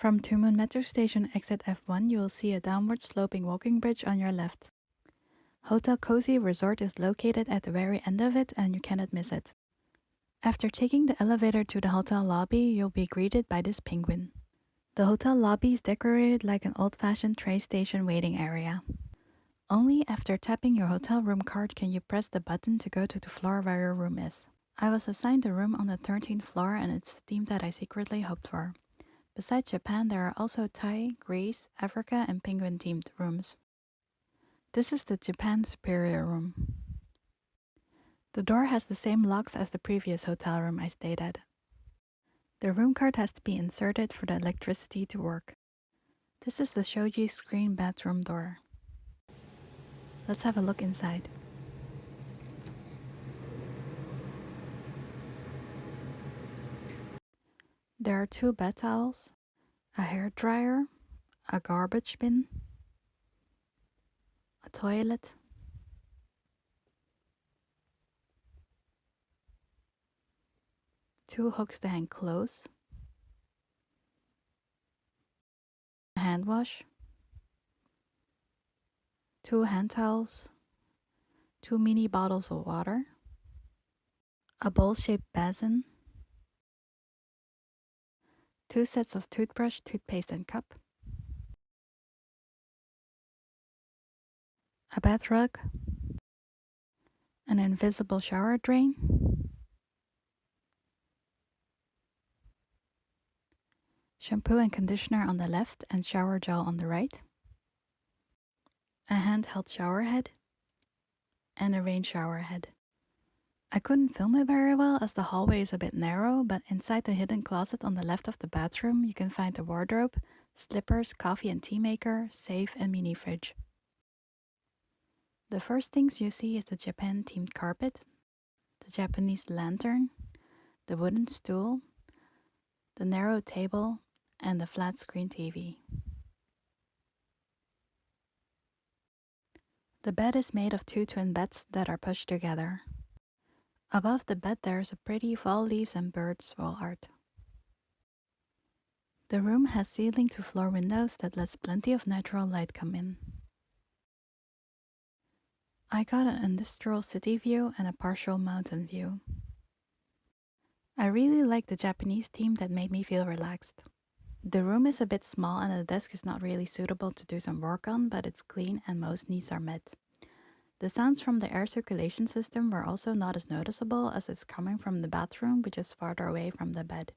From Tuen Metro Station exit F1, you will see a downward sloping walking bridge on your left. Hotel COZI Resort is located at the very end of it and you cannot miss it. After taking the elevator to the hotel lobby, you'll be greeted by this penguin. The hotel lobby is decorated like an old-fashioned train station waiting area. Only after tapping your hotel room card can you press the button to go to the floor where your room is. I was assigned a room on the 13th floor and it's the theme that I secretly hoped for. Besides Japan, there are also Thai, Greece, Africa and penguin-themed rooms. This is the Japan Superior Room. The door has the same locks as the previous hotel room I stayed at. The room card has to be inserted for the electricity to work. This is the shoji screen bathroom door. Let's have a look inside. There are 2 bed towels, a hair dryer, a garbage bin, a toilet, two hooks to hang clothes, a hand wash, 2 hand towels, 2 mini bottles of water, a bowl-shaped basin, 2 sets of toothbrush, toothpaste and cup, a bath rug, an invisible shower drain, shampoo and conditioner on the left and shower gel on the right, a handheld shower head, and a rain shower head. I couldn't film it very well as the hallway is a bit narrow, but inside the hidden closet on the left of the bathroom you can find a wardrobe, slippers, coffee and tea maker, safe and mini fridge. The first things you see is the Japan-themed carpet, the Japanese lantern, the wooden stool, the narrow table, and the flat-screen TV. The bed is made of 2 twin beds that are pushed together. Above the bed there is a pretty fall leaves and birds wall art. The room has ceiling-to-floor windows that lets plenty of natural light come in. I got an industrial city view and a partial mountain view. I really like the Japanese theme that made me feel relaxed. The room is a bit small and the desk is not really suitable to do some work on, but it's clean and most needs are met. The sounds from the air circulation system were also not as noticeable as it's coming from the bathroom, which is farther away from the bed.